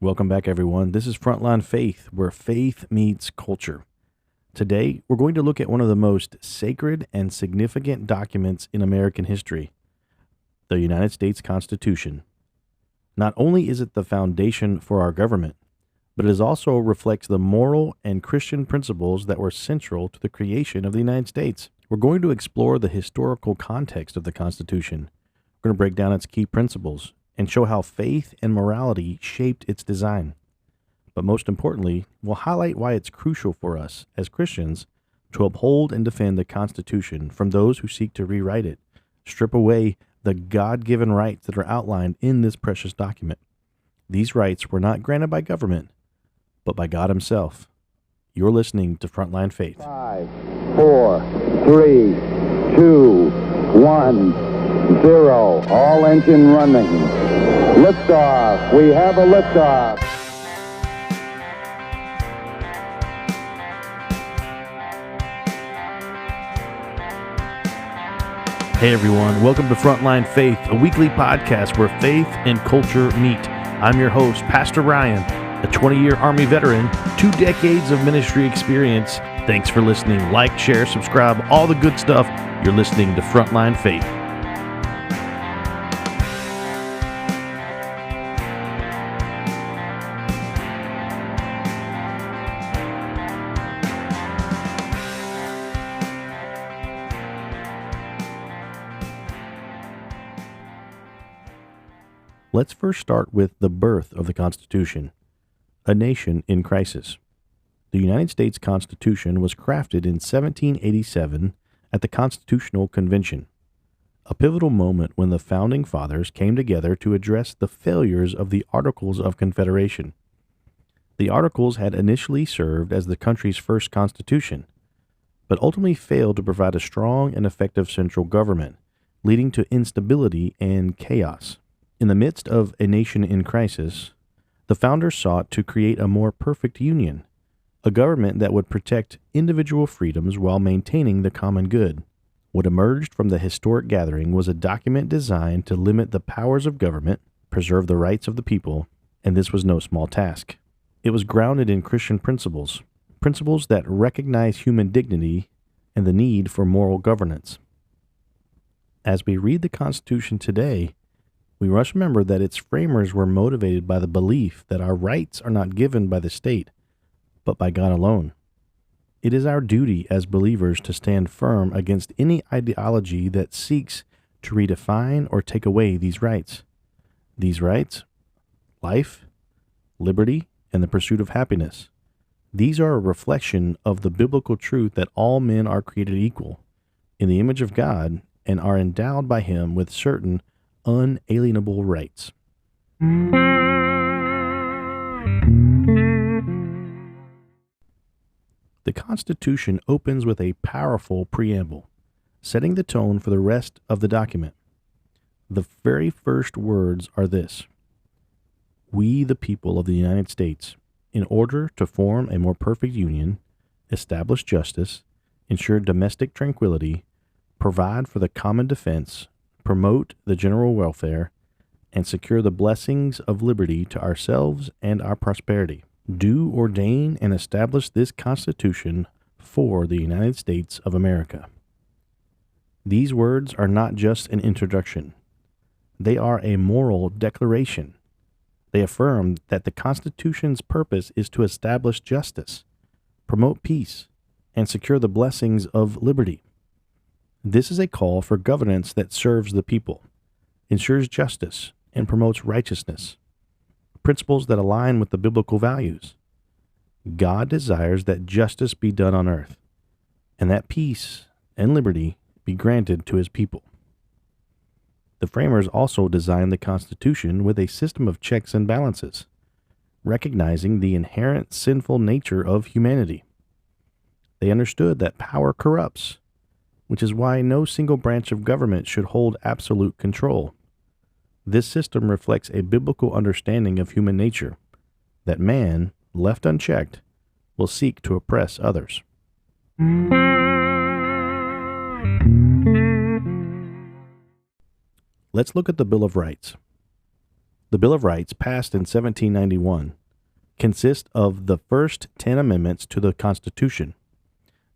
Welcome back, everyone. This is Frontline Faith, where faith meets culture. Today, we're going to look at one of the most sacred and significant documents in American history, the United States Constitution. Not only is it the foundation for our government, but it also reflects the moral and Christian principles that were central to the creation of the United States. We're going to explore the historical context of the Constitution. We're going to break down its key principles and show how faith and morality shaped its design. But most importantly, we'll highlight why it's crucial for us as Christians to uphold and defend the Constitution from those who seek to rewrite it, strip away the God-given rights that are outlined in this precious document. These rights were not granted by government, but by God Himself. You're listening to Frontline Faith. 5, 4, 3, 2, 1, 0. All engine running. Liftoff. We have a liftoff. Hey everyone, welcome to Frontline Faith, a weekly podcast where faith and culture meet. I'm your host, Pastor Ryan, a 20-year Army veteran, 2 decades of ministry experience. Thanks for listening. Like, share, subscribe, all the good stuff. You're listening to Frontline Faith. Let's first start with the birth of the Constitution, a nation in crisis. The United States Constitution was crafted in 1787 at the Constitutional Convention, a pivotal moment when the Founding Fathers came together to address the failures of the Articles of Confederation. The Articles had initially served as the country's first constitution, but ultimately failed to provide a strong and effective central government, leading to instability and chaos. In the midst of a nation in crisis, the founders sought to create a more perfect union, a government that would protect individual freedoms while maintaining the common good. What emerged from the historic gathering was a document designed to limit the powers of government, preserve the rights of the people, and this was no small task. It was grounded in Christian principles that recognize human dignity and the need for moral governance. As we read the Constitution today, we must remember that its framers were motivated by the belief that our rights are not given by the state, but by God alone. It is our duty as believers to stand firm against any ideology that seeks to redefine or take away these rights. These rights, life, liberty, and the pursuit of happiness. These are a reflection of the biblical truth that all men are created equal in the image of God and are endowed by Him with certain unalienable rights. The Constitution opens with a powerful preamble, setting the tone for the rest of the document. The very first words are this: "We, the people of the United States, in order to form a more perfect union, establish justice, ensure domestic tranquility, provide for the common defense, promote the general welfare, and secure the blessings of liberty to ourselves and our prosperity, do ordain and establish this Constitution for the United States of America." These words are not just an introduction. They are a moral declaration. They affirm that the Constitution's purpose is to establish justice, promote peace, and secure the blessings of liberty. This is a call for governance that serves the people, ensures justice, and promotes righteousness, principles that align with the biblical values. God desires that justice be done on earth, and that peace and liberty be granted to His people. The framers also designed the Constitution with a system of checks and balances, recognizing the inherent sinful nature of humanity. They understood that power corrupts, which is why no single branch of government should hold absolute control. This system reflects a biblical understanding of human nature, that man, left unchecked, will seek to oppress others. Let's look at the Bill of Rights. The Bill of Rights, passed in 1791, consists of the first 10 amendments to the Constitution.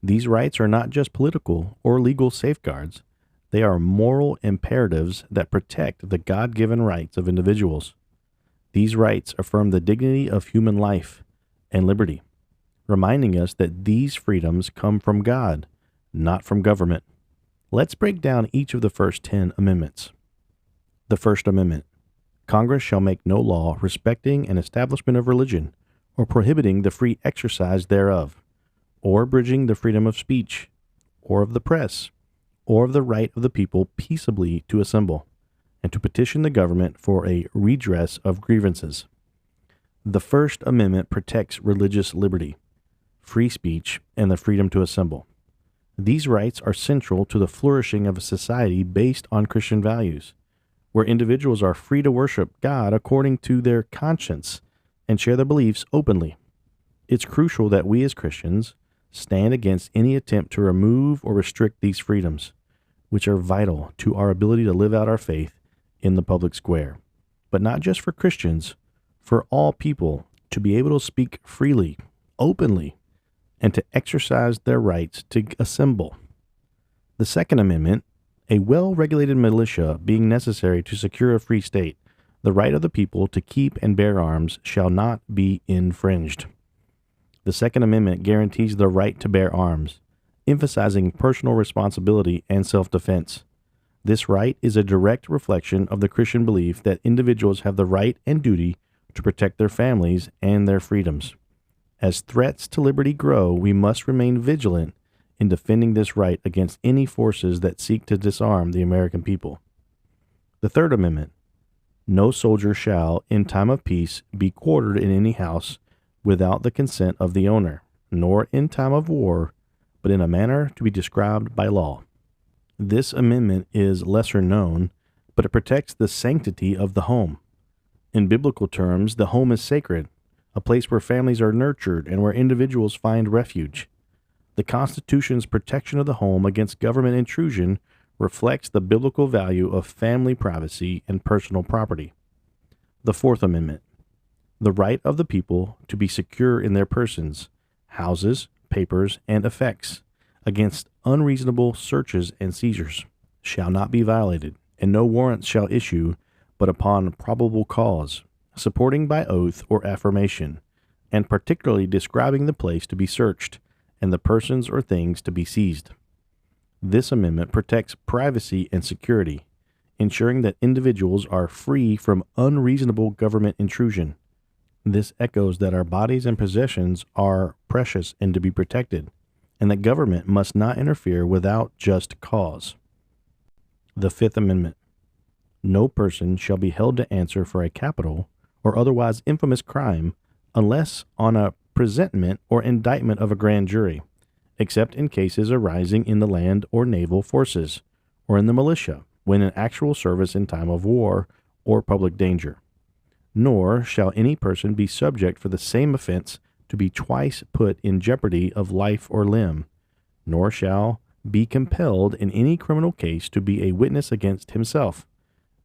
These rights are not just political or legal safeguards, they are moral imperatives that protect the God-given rights of individuals. These rights affirm the dignity of human life and liberty, reminding us that these freedoms come from God, not from government. Let's break down each of the first 10 amendments. The First Amendment. Congress shall make no law respecting an establishment of religion, or prohibiting the free exercise thereof, or abridging the freedom of speech, or of the press, or of the right of the people peaceably to assemble, and to petition the government for a redress of grievances. The First Amendment protects religious liberty, free speech, and the freedom to assemble. These rights are central to the flourishing of a society based on Christian values, where individuals are free to worship God according to their conscience and share their beliefs openly. It's crucial that we as Christians stand against any attempt to remove or restrict these freedoms, which are vital to our ability to live out our faith in the public square. But not just for Christians, for all people to be able to speak freely, openly, and to exercise their rights to assemble. The Second Amendment, a well-regulated militia being necessary to secure a free state, the right of the people to keep and bear arms shall not be infringed. The Second Amendment guarantees the right to bear arms, emphasizing personal responsibility and self-defense. This right is a direct reflection of the Christian belief that individuals have the right and duty to protect their families and their freedoms. As threats to liberty grow, we must remain vigilant in defending this right against any forces that seek to disarm the American people. The Third Amendment. No soldier shall, in time of peace, be quartered in any house without the consent of the owner, nor in time of war, but in a manner to be described by law. This amendment is lesser known, but it protects the sanctity of the home. In biblical terms, the home is sacred, a place where families are nurtured and where individuals find refuge. The Constitution's protection of the home against government intrusion reflects the biblical value of family privacy and personal property. The Fourth Amendment. The right of the people to be secure in their persons, houses, papers, and effects against unreasonable searches and seizures shall not be violated, and no warrants shall issue but upon probable cause, supporting by oath or affirmation, and particularly describing the place to be searched and the persons or things to be seized. This amendment protects privacy and security, ensuring that individuals are free from unreasonable government intrusion. This echoes that our bodies and possessions are precious and to be protected, and that government must not interfere without just cause. The Fifth Amendment. No person shall be held to answer for a capital or otherwise infamous crime unless on a presentment or indictment of a grand jury, except in cases arising in the land or naval forces, or in the militia, when in actual service in time of war or public danger. Nor shall any person be subject for the same offense to be twice put in jeopardy of life or limb, nor shall be compelled in any criminal case to be a witness against himself,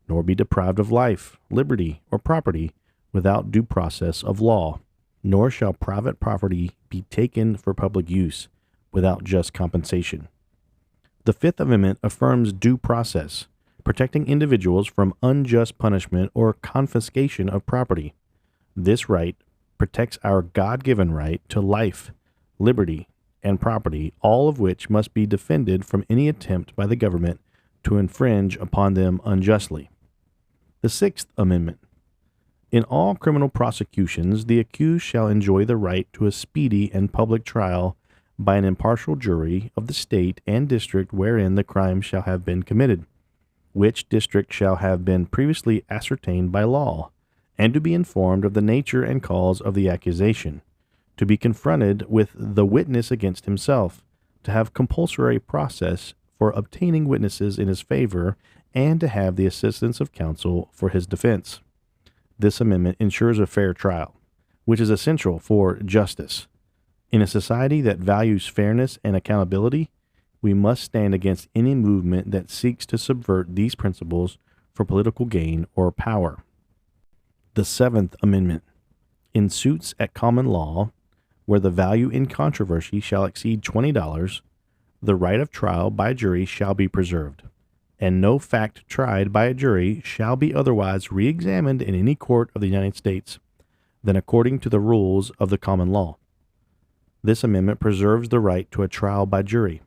nor be deprived of life, liberty, or property without due process of law, nor shall private property be taken for public use without just compensation. The Fifth Amendment affirms due process, protecting individuals from unjust punishment or confiscation of property. This right protects our God-given right to life, liberty, and property, all of which must be defended from any attempt by the government to infringe upon them unjustly. The Sixth Amendment. In all criminal prosecutions, the accused shall enjoy the right to a speedy and public trial by an impartial jury of the state and district wherein the crime shall have been committed, which district shall have been previously ascertained by law, and to be informed of the nature and cause of the accusation, to be confronted with the witness against himself, to have compulsory process for obtaining witnesses in his favor, and to have the assistance of counsel for his defense. This amendment ensures a fair trial, which is essential for justice. In a society that values fairness and accountability, we must stand against any movement that seeks to subvert these principles for political gain or power. The Seventh Amendment. In suits at common law, where the value in controversy shall exceed $20, the right of trial by jury shall be preserved, and no fact tried by a jury shall be otherwise re-examined in any court of the United States than according to the rules of the common law. This amendment preserves the right to a trial by jury,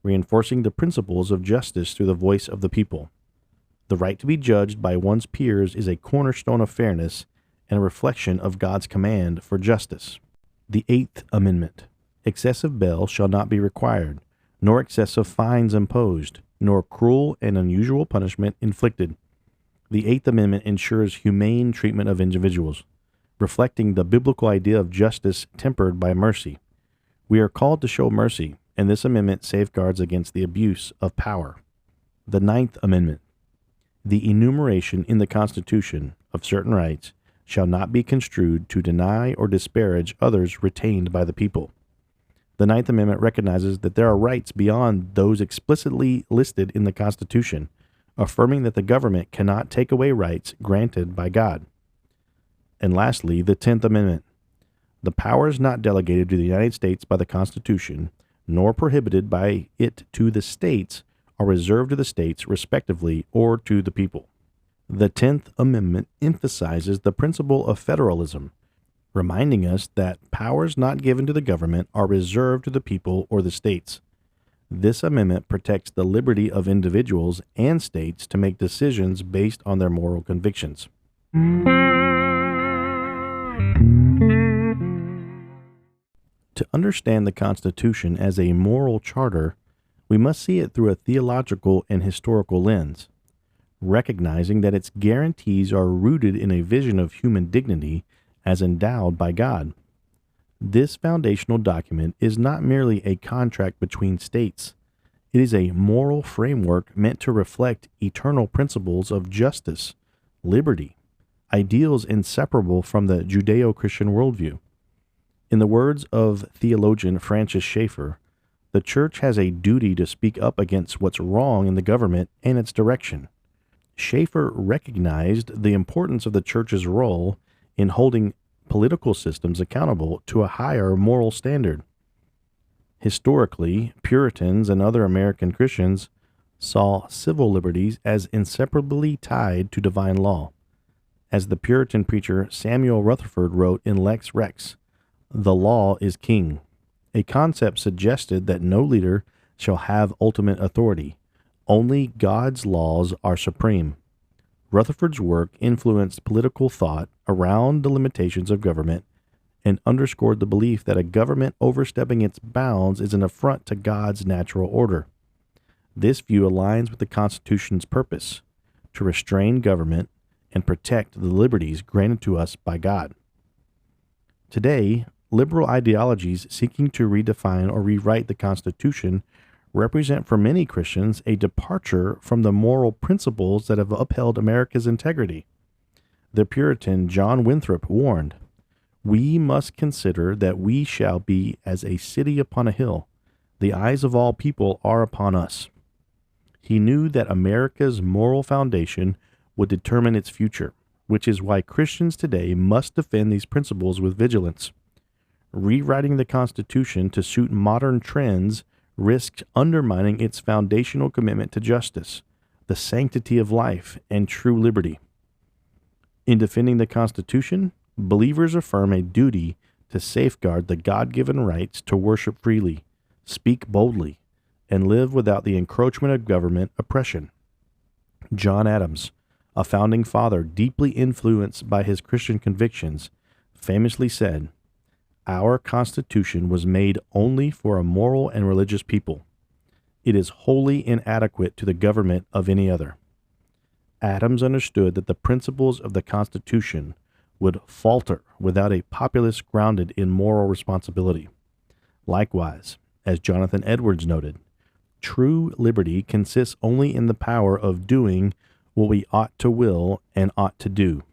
reinforcing the principles of justice through the voice of the people. The right to be judged by one's peers is a cornerstone of fairness and a reflection of God's command for justice. The Eighth Amendment. Excessive bail shall not be required, nor excessive fines imposed, nor cruel and unusual punishment inflicted. The Eighth Amendment ensures humane treatment of individuals, reflecting the biblical idea of justice tempered by mercy. We are called to show mercy, and this amendment safeguards against the abuse of power. The Ninth Amendment. The enumeration in the Constitution of certain rights shall not be construed to deny or disparage others retained by the people. The Ninth Amendment recognizes that there are rights beyond those explicitly listed in the Constitution, affirming that the government cannot take away rights granted by God. And lastly, the Tenth Amendment. The powers not delegated to the United States by the Constitution, nor prohibited by it to the states, are reserved to the states respectively or to the people. The Tenth Amendment emphasizes the principle of federalism, reminding us that powers not given to the government are reserved to the people or the states. This amendment protects the liberty of individuals and states to make decisions based on their moral convictions. To understand the Constitution as a moral charter, we must see it through a theological and historical lens, recognizing that its guarantees are rooted in a vision of human dignity as endowed by God. This foundational document is not merely a contract between states. It is a moral framework meant to reflect eternal principles of justice, liberty, ideals inseparable from the Judeo-Christian worldview. In the words of theologian Francis Schaeffer, the church has a duty to speak up against what's wrong in the government and its direction. Schaeffer recognized the importance of the church's role in holding political systems accountable to a higher moral standard. Historically, Puritans and other American Christians saw civil liberties as inseparably tied to divine law. As the Puritan preacher Samuel Rutherford wrote in Lex Rex, "The law is king," a concept suggested that no leader shall have ultimate authority. Only God's laws are supreme. Rutherford's work influenced political thought around the limitations of government and underscored the belief that a government overstepping its bounds is an affront to God's natural order. This view aligns with the Constitution's purpose, to restrain government and protect the liberties granted to us by God. Today, liberal ideologies seeking to redefine or rewrite the Constitution represent for many Christians a departure from the moral principles that have upheld America's integrity. The Puritan John Winthrop warned, "We must consider that we shall be as a city upon a hill. The eyes of all people are upon us." He knew that America's moral foundation would determine its future, which is why Christians today must defend these principles with vigilance. Rewriting the Constitution to suit modern trends risks undermining its foundational commitment to justice, the sanctity of life, and true liberty. In defending the Constitution, believers affirm a duty to safeguard the God-given rights to worship freely, speak boldly, and live without the encroachment of government oppression. John Adams, a founding father deeply influenced by his Christian convictions, famously said, "Our Constitution was made only for a moral and religious people. It is wholly inadequate to the government of any other." Adams understood that the principles of the Constitution would falter without a populace grounded in moral responsibility. Likewise, as Jonathan Edwards noted, true liberty consists only in the power of doing what we ought to will and ought to do.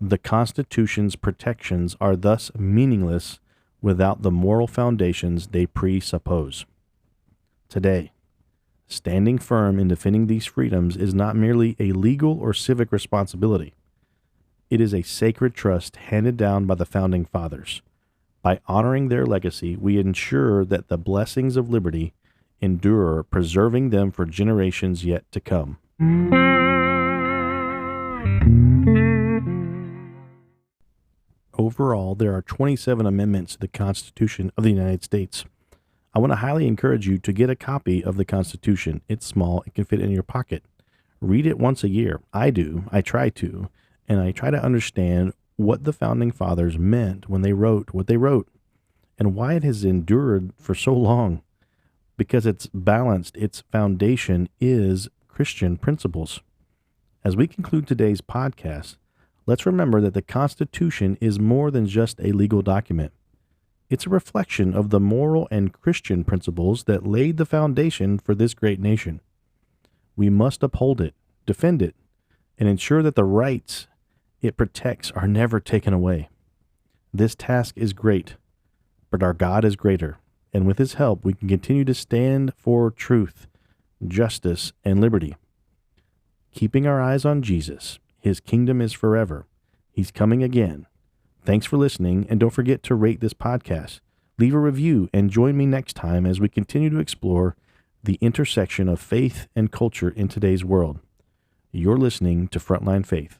The Constitution's protections are thus meaningless without the moral foundations they presuppose. Today, standing firm in defending these freedoms is not merely a legal or civic responsibility. It is a sacred trust handed down by the founding fathers. By honoring their legacy, we ensure that the blessings of liberty endure, preserving them for generations yet to come. Overall, there are 27 amendments to the Constitution of the United States. I want to highly encourage you to get a copy of the Constitution. It's small, it can fit in your pocket. Read it once a year. I do, I try to, and I try to understand what the founding fathers meant when they wrote what they wrote and why it has endured for so long. Because it's balanced, its foundation is Christian principles. As we conclude today's podcast, let's remember that the Constitution is more than just a legal document. It's a reflection of the moral and Christian principles that laid the foundation for this great nation. We must uphold it, defend it, and ensure that the rights it protects are never taken away. This task is great, but our God is greater, and with His help we can continue to stand for truth, justice, and liberty. Keeping our eyes on Jesus, His kingdom is forever. He's coming again. Thanks for listening, and don't forget to rate this podcast. Leave a review, and join me next time as we continue to explore the intersection of faith and culture in today's world. You're listening to Frontline Faith.